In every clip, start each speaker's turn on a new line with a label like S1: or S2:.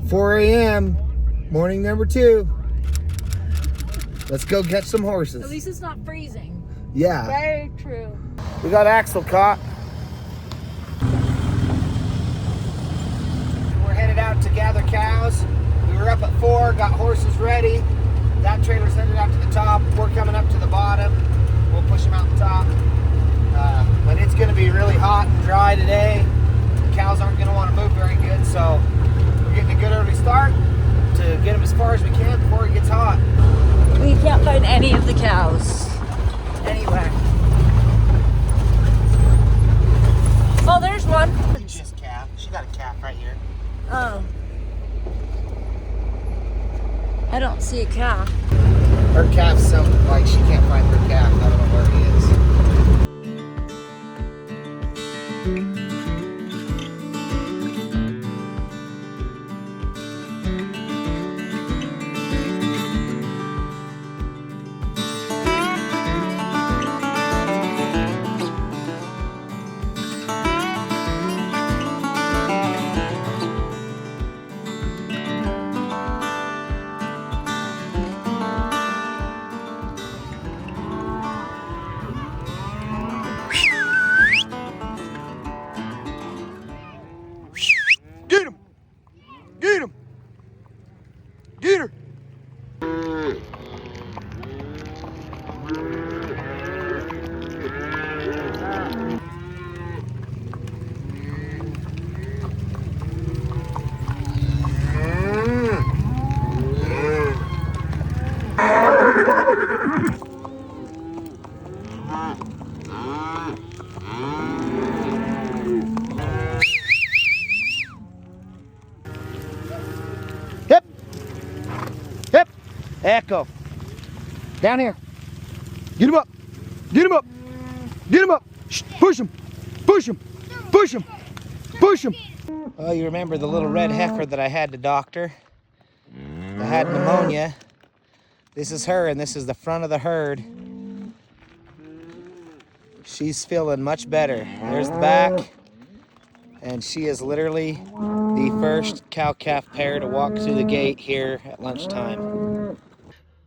S1: 4 a.m. morning number 2. Let's go catch some horses.
S2: At least it's not freezing.
S1: Yeah.
S2: Very true.
S1: We got Axel caught. We're headed out to gather cows. We were up at 4, got horses ready. That trailer's headed out to the top. We're coming up to the bottom. We'll push them out the top. But it's going to be really hot and dry today. The cows aren't going to want to move very good, so we're getting a good early start to get them as far as we can before it gets hot.
S2: We can't find any of the cows anywhere. Oh, there's one.
S1: Just calf. She got a calf right here.
S2: Oh. I don't see a calf.
S1: Her calf sounds like she can't find her calf. I don't know where he is. Get him! Get him! Get her! Hip! Hip! Echo. Down here. Get him up. Get him up. Get him up. Shh. Push him. Push him. Push him. Push him. Oh, you remember the little red heifer that I had to doctor? I had pneumonia. This is her, and this is the front of the herd. She's feeling much better. There's the back. And she is literally the first cow-calf pair to walk through the gate here at lunchtime.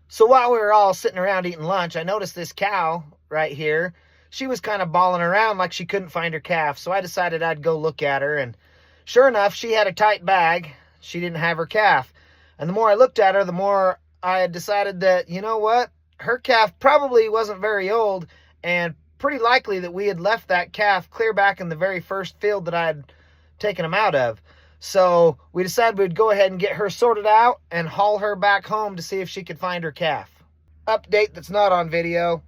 S1: So while we were all sitting around eating lunch, I noticed this cow right here. She was kind of bawling around like she couldn't find her calf. So I decided I'd go look at her. And sure enough, she had a tight bag. She didn't have her calf. And the more I looked at her, the more I had decided that, you know what? Her calf probably wasn't very old, and pretty likely that we had left that calf clear back in the very first field that I had taken him out of. So we decided we'd go ahead and get her sorted out and haul her back home to see if she could find her calf. Update that's not on video.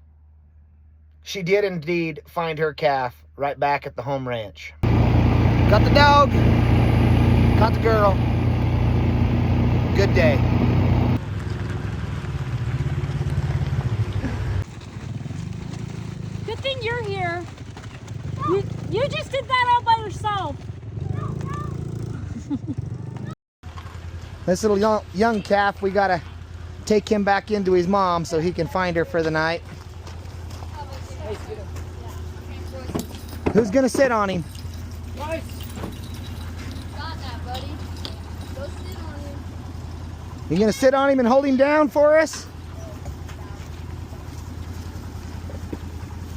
S1: She did indeed find her calf right back at the home ranch. Got the dog. Got the girl. Good day.
S2: Good thing you're here. You just did that all by yourself.
S1: This little young calf, we gotta take him back into his mom so he can find her for the night. Who's gonna sit on him?
S3: Got that, buddy. Go sit on him.
S1: You gonna sit on him and hold him down for us?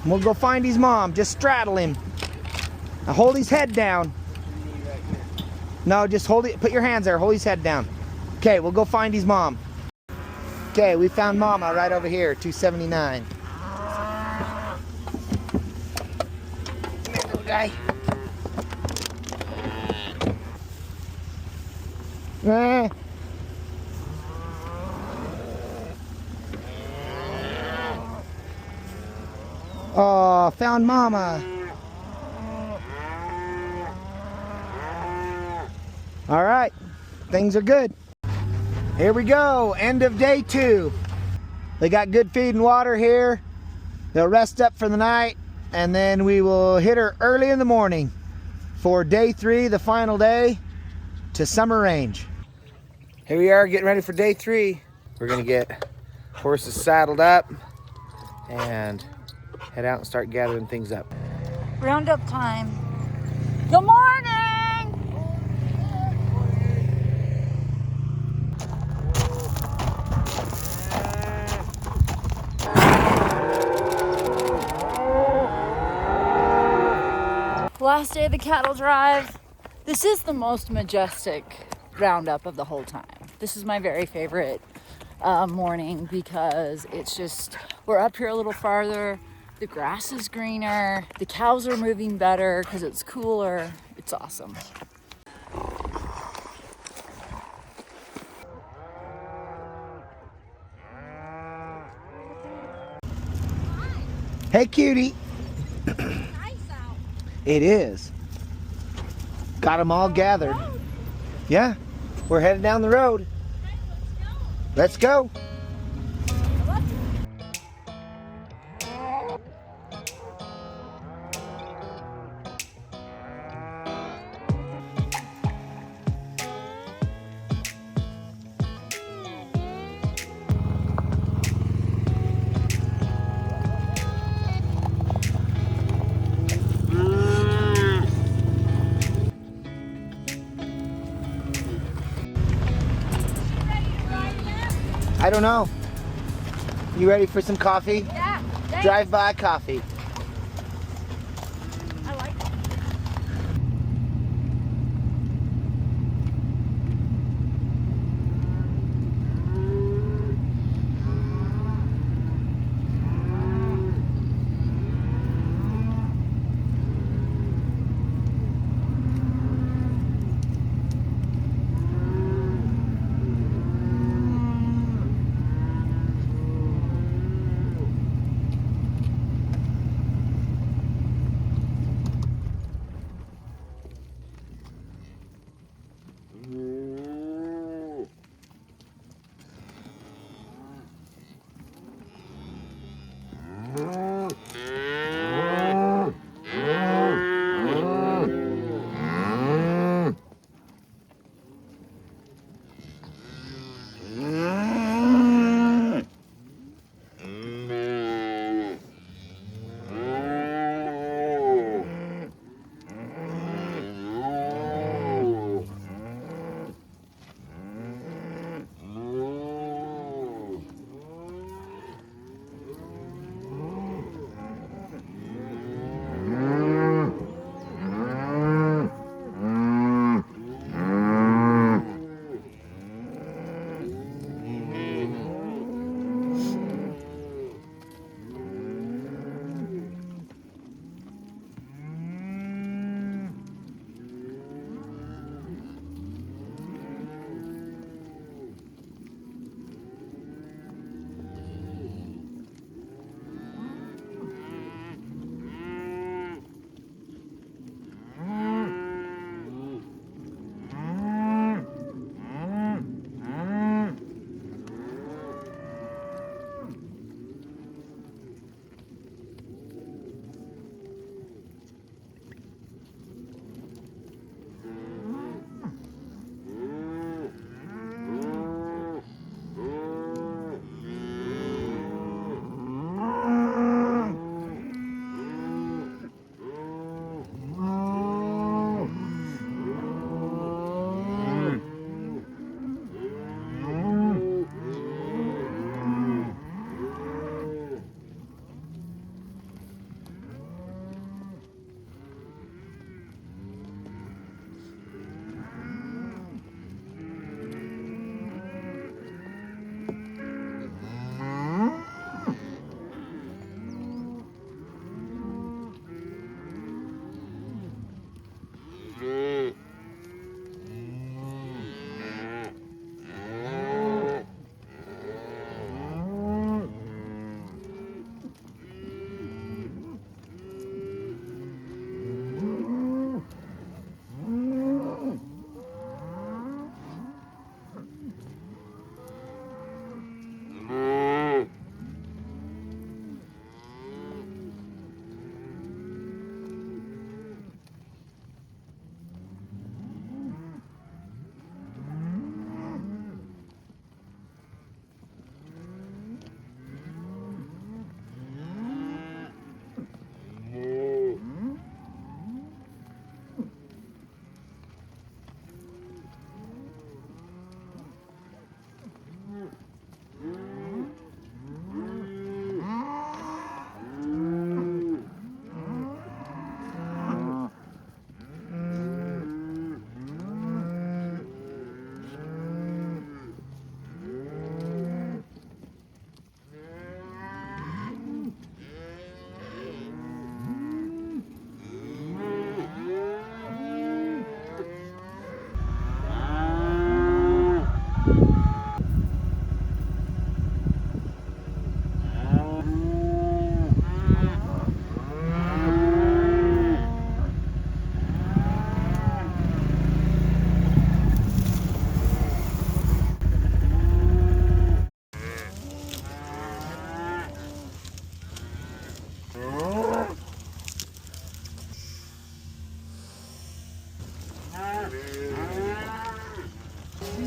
S1: And we'll go find his mom. Just straddle him. Now hold his head down. No, just hold it. Put your hands there. Hold his head down. Okay, we'll go find his mom. Okay, we found Mama right over here, 279. Come here, little guy. Oh, found Mama. All right, things are good. Here we go, end of day 2. They got good feed and water here. They'll rest up for the night, and then we will hit her early in the morning for day 3, the final day, to summer range. Here we are getting ready for day 3. We're gonna get horses saddled up and head out and start gathering things up.
S2: Roundup time. Good morning.
S4: last day of the cattle drive. This is the most majestic roundup of the whole time. This is my very favorite morning because it's just, we're up here a little farther, the grass is greener, the cows are moving better because it's cooler. It's awesome.
S1: Hey, cutie.
S3: Nice out.
S1: It is. Got them all gathered. Yeah, we're headed down the road.
S3: Okay,
S1: Let's go. I don't know. You ready for some coffee?
S3: Yeah.
S1: Drive-by coffee.
S3: I like it.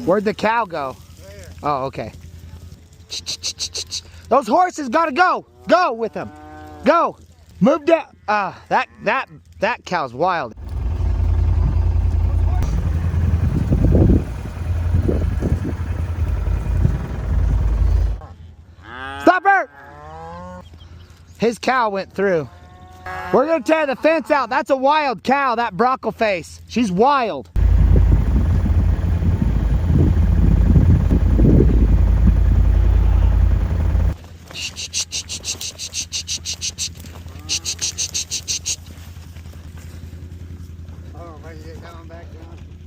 S1: Where'd the cow go? Oh, okay. Those horses gotta go. Go with them. Go. Move down. That cow's wild. Stop her! His cow went through. We're gonna tear the fence out. That's a wild cow, that brockle face. She's wild.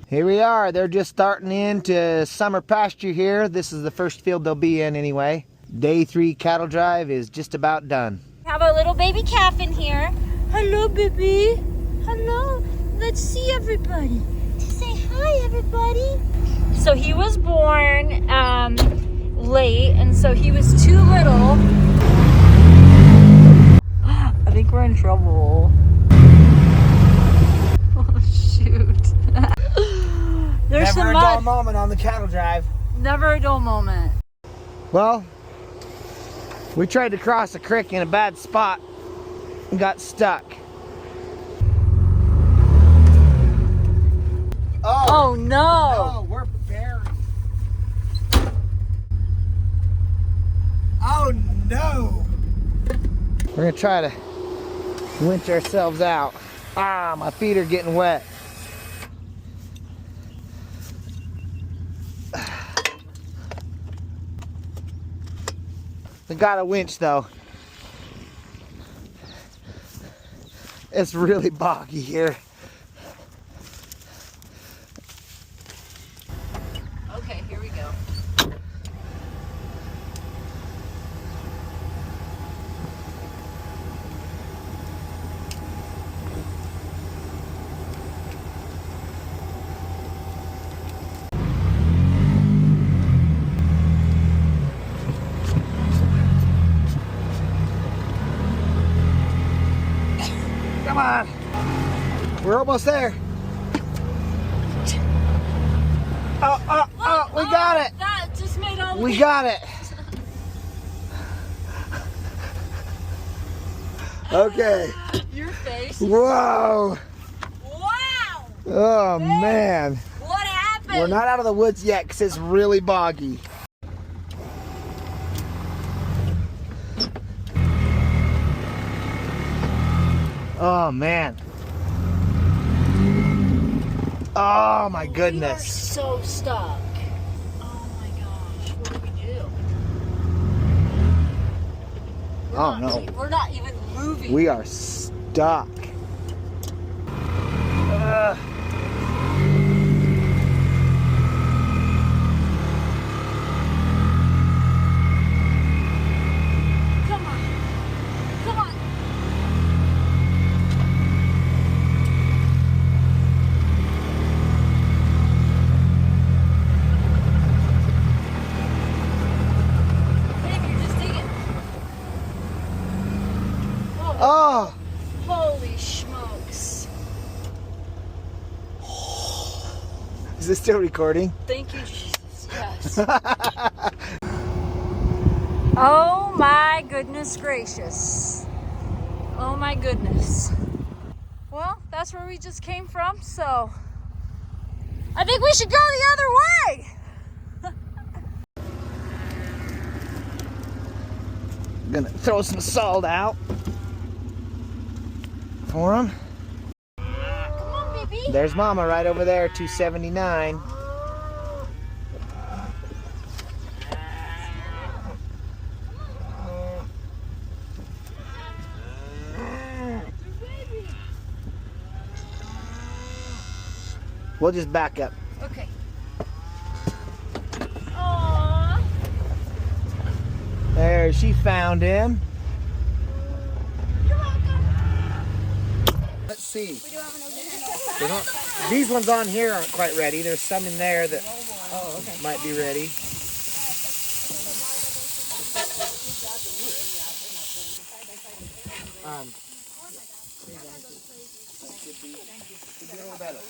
S1: Here we are. They're just starting into summer pasture here. This is the first field they'll be in anyway. Day 3 cattle drive is just about done.
S2: Have a little baby calf in here. Hello, baby. Hello. Let's see everybody. Say hi, everybody. So he was born late, and so he was too little. I think we're in trouble. Oh, shoot. There's
S1: Never
S2: some
S1: a
S2: mud.
S1: dull moment on the cattle drive.
S2: Never a dull moment.
S1: Well, we tried to cross a creek in a bad spot and got stuck.
S2: Oh no!
S1: No, we're buried. Oh no! We're gonna try to winch ourselves out. Ah, my feet are getting wet. We got a winch though. It's really boggy here.
S4: Okay, here we go.
S1: Come on. We're almost there. Oh, we got it.
S2: That just made all
S1: We got it. Okay.
S2: your face.
S1: Whoa.
S2: Wow!
S1: Oh man.
S2: What happened?
S1: We're not out of the woods yet because it's really boggy. Oh man. Oh my
S2: We are
S1: goodness.
S2: so stuck. Oh my gosh, what do we do?
S1: Oh no.
S2: We're not even moving.
S1: We are stuck.
S2: Come on. Come on. Babe, you're just digging.
S1: Oh.
S2: Holy smokes.
S1: Is this still recording?
S2: Thank you, Jesus. Yes. Oh my goodness gracious. Oh my goodness. Well, that's where we just came from, so I think we should go the other way.
S1: I'm gonna throw some salt out for him.
S2: Come on, baby.
S1: There's Mama right over there, 279. We'll just back up.
S2: Okay.
S1: There, she found him. Let's see. These ones on here aren't quite ready. There's some in there that might be ready. Should be a little better.